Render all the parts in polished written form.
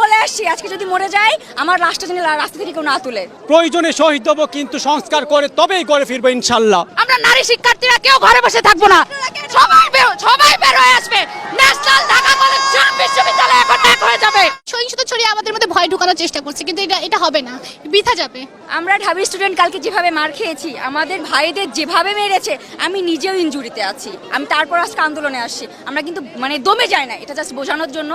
বলে আসছি, আজকে যদি মরে যাই আমার লাশটা যেন রাস্তা থেকে কেউ না তুলে। প্রয়োজনে শহীদ হব, কিন্তু সংস্কার করে তবেই ঘরে ফিরবো ইনশাল্লাহ। আমরা নারী শিক্ষার্থীরা কেউ ঘরে বসে থাকবো না, সবাই বের হয়ে আসবে। ন্যাশনাল ঢাকা কলেজ বিশ্ববিদ্যালয় এখন এক হয়ে যাবে। সহিংসতা ছড়িয়ে আমাদের মধ্যে ভয় ঢোকানোর চেষ্টা করছে, কিন্তু এটা হবে না, বৃথা যাবে। আমরা ঢাবি স্টুডেন্ট কালকে যেভাবে মার খেয়েছি, আমাদের ভাইদের যেভাবে মেরেছে, আমি নিজেও ইনজুরিতে আছি। আমি তারপর আজকে আন্দোলনে আসছি। আমরা কিন্তু দমে যায় না, এটা জাস্ট বোঝানোর জন্য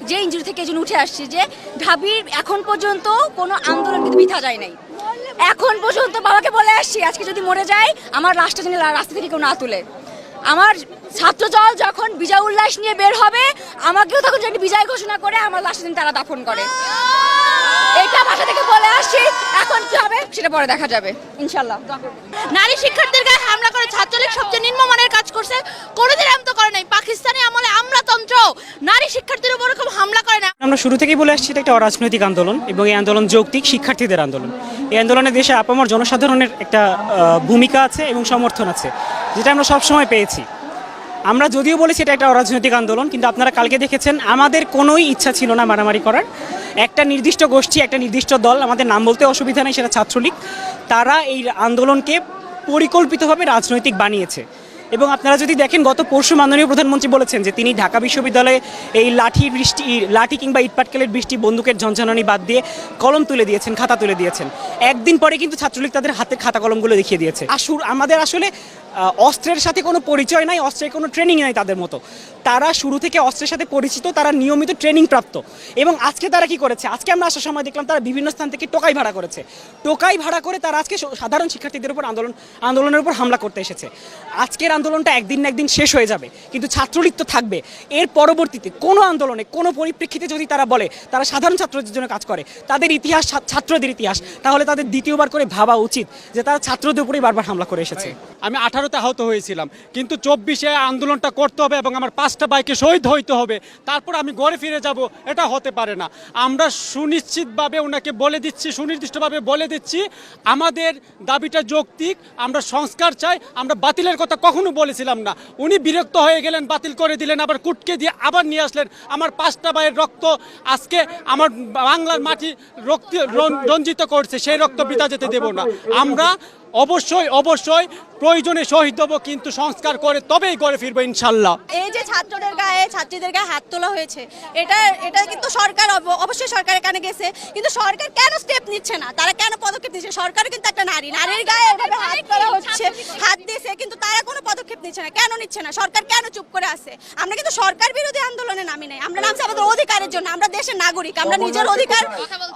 যে ইনজুরি থেকে এই জন্য উঠে আসছি যে ঢাবির এখন পর্যন্ত কোনো আন্দোলন কিন্তু বৃথা যায় নাই। এখন পর্যন্ত বাবাকে বলে আসছি, আজকে যদি মরে যাই আমার লাশটা যেন রাস্তা থেকে কেউ না তুলে। আমার ছাত্রদল যখন বিজয় উল্লাস নিয়ে বের হবে, আমাকেও তখন যদি বিজয় ঘোষণা করে আমার লাশটা যেন তারা দাফন করে। এটা ভাষা থেকে বলে আসছি, এখন কি হবে সেটা পরে দেখা যাবে ইনশাল্লাহ। নারী শিক্ষার্থীদের গায়ে হামলা করে ছাত্রলীগ সবচেয়ে নিম্নমানের কাজ করছে, কোনোদিন এমন তো করে নাই। পাকিস্তানি আমলে আমলাতন্ত্র নারী শিক্ষার্থীদের উপর এরকম হামলা করে না। আমরা শুরু থেকেই বলে আসছি এটা একটা অরাজনৈতিক আন্দোলন, এবং এই আন্দোলন যৌক্তিক শিক্ষার্থীদের আন্দোলন। এই আন্দোলনে দেশে আপামর জনসাধারণের একটা ভূমিকা আছে এবং সমর্থন আছে, যেটা আমরা সবসময় পেয়েছি। আমরা যদিও বলেছি এটা একটা অরাজনৈতিক আন্দোলন, কিন্তু আপনারা কালকে দেখেছেন আমাদের কোনোই ইচ্ছা ছিল না মারামারি করার। একটা নির্দিষ্ট গোষ্ঠী, একটা নির্দিষ্ট দল, আমাদের নাম বলতে অসুবিধা নেই, সেটা ছাত্রলীগ, তারা এই আন্দোলনকে পরিকল্পিতভাবে রাজনৈতিক বানিয়েছে। এবং আপনারা যদি দেখেন, গত পরশু মাননীয় প্রধানমন্ত্রী বলেছেন যে তিনি ঢাকা বিশ্ববিদ্যালয়ে এই লাঠি কিংবা ইটপাটকেলের বৃষ্টি, বন্দুকের ঝনঝনানি বাদ দিয়ে কলম তুলে দিয়েছেন, খাতা তুলে দিয়েছেন। একদিন পরে কিন্তু ছাত্রলীগ তাদের হাতের খাতা কলমগুলো দেখিয়ে দিয়েছে। আমাদের আসলে অস্ত্রের সাথে কোনো পরিচয় নাই, অস্ত্রের কোনো ট্রেনিং নাই তাদের মতো। তারা শুরু থেকে অস্ত্রের সাথে পরিচিত, তারা নিয়মিত ট্রেনিং প্রাপ্ত। এবং আজকে তারা কি করেছে, আজকে আমরা আসার সময় দেখলাম তারা বিভিন্ন স্থান থেকে টোকাই ভাড়া করেছে। টোকাই ভাড়া করে তারা আজকে সাধারণ শিক্ষার্থীদের উপর আন্দোলনের উপর হামলা করতে এসেছে। আজকের আন্দোলনটা একদিন না একদিন শেষ হয়ে যাবে, কিন্তু ছাত্রলীগ তো থাকবে। এর পরবর্তীতে কোনো আন্দোলনে, কোনো পরিপ্রেক্ষিতে যদি তারা বলে তারা সাধারণ ছাত্রদের জন্য কাজ করে, তাদের ইতিহাস ছাত্রদের ইতিহাস, তাহলে তাদের দ্বিতীয়বার করে ভাবা উচিত যে তারা ছাত্রদের উপরেই বারবার হামলা করে এসেছে। আমি 18তে আহত হয়েছিলাম, কিন্তু 24-এ আন্দোলনটা করতে হবে এবং আমার 5টা বাইকে শহীদ হইতে হবে, তারপর আমি ঘরে ফিরে যাব। এটা হতে পারে না। আমরা সুনিশ্চিতভাবে ওনাকে বলে দিচ্ছি, সুনির্দিষ্টভাবে বলে দিচ্ছি, আমাদের দাবিটা যৌক্তিক। আমরা সংস্কার চাই, আমরা বাতিলের কথা কখনো বলেছিলাম না। উনি বিরক্ত হয়ে গেলেন, বাতিল করে দিলেন, আবার কুটকে দিয়ে আবার নিয়ে আসলেন। আমার 5টা ভাইয়ের রক্ত আজকে আমার বাংলার মাটি রঞ্জিত করছে, সেই রক্ত বৃথা যেতে দেব না। আমরা অবশ্যই প্রয়োজনে শহীদ হব, কিন্তু সংস্কার করে তবেই ঘরে ফিরবো ইনশাল্লাহ। এই যে ছাত্রীদের গায়ে হাত তোলা হয়েছে, এটা কিন্তু সরকার অবশ্যই সরকারের কানে গেছে, কিন্তু সরকার কেন স্টেপ নিচ্ছে না? তারা কেন পদক্ষেপ নিচ্ছে? সরকার কিন্তু একটা নারীর গায়ে এভাবে হাত তোলা হচ্ছে, হাত দিয়েছে, কিন্তু তারা কোনো পদক্ষেপ নিচ্ছে না। কেন নিচ্ছে না? সরকার কেন চুপ করে আছে? আমরা কিন্তু সরকার বিরোধী আন্দোলনে নামি নাই, আমরা নামছি আমাদের অধিকারের জন্য। আমরা দেশের নাগরিক, আমরা নিজের অধিকার,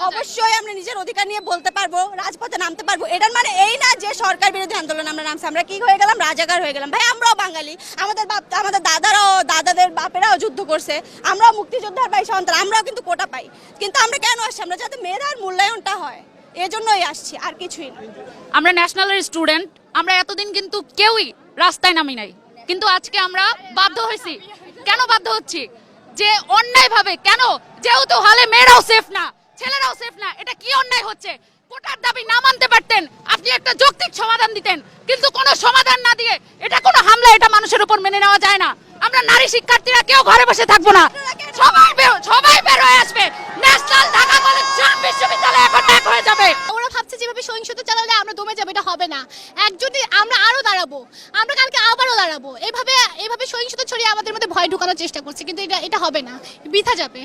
অবশ্যই আমরা নিজের অধিকার নিয়ে বলতে পারবো, রাজপথে নামতে পারবো। এটার মানে এই না যে সরকার বিরোধী আন্দোলন আমরা নামছি। আমরা কি হয়ে গেলাম? রাজাকার হয়ে গেলাম। ভাই, আমরাও বাঙালি, আমাদের দাদাদের বাপেরাও যুদ্ধ করছে, আমরাও মুক্তিযোদ্ধার ভাই সন্তান, আমরাও কিন্তু কোটা পাই। কিন্তু আমরা কেন আসছি? আমরা যাতে মেধার মূল্যায়নটা হয়, এজন্যই আসছি, আর কিছুই না। আমরা ন্যাশনালের স্টুডেন্ট, আমরা এতদিন কিন্তু কেউই রাস্তায় নামি নাই, কিন্তু আজকে আমরা বাধ্য হয়েছি। কেন বাধ্য হচ্ছি? যে অন্যায়ভাবে, কেন? যেহেতু হলে মেয়েরাও সেফ না, ছেলেরাও সেফ না। এটা কি অন্যায় হচ্ছে? কোটার দাবি না মানতে পারতেন, আপনি একটা যৌক্তিক সমাধান দিতেন, কিন্তু কোনো সমাধান না দিয়ে এটা কোনো হামলা, এটা মানুষের উপর মেনে নেওয়া যায় না। আমরা নারী শিক্ষার্থীরা কেউ ঘরে বসে থাকবো না, সবাই বের হয়ে আসবে। ন্যাশনাল ঢাকা কলেজ বিশ্ববিদ্যালয় এখন এক হয়ে যাবে। ওরা ভাবছে যেভাবে সহিংসতা চালালে আমরা দমে যাবো, এটা হবে না। একজনই আমরা আরো দাঁড়াবো, আমরা কালকে আবারও দাঁড়াবো। এভাবে সহিংসতা ছড়িয়ে আমাদের মধ্যে ভয় ঢোকানোর চেষ্টা করছে, কিন্তু এটা হবে না, বৃথা যাবে।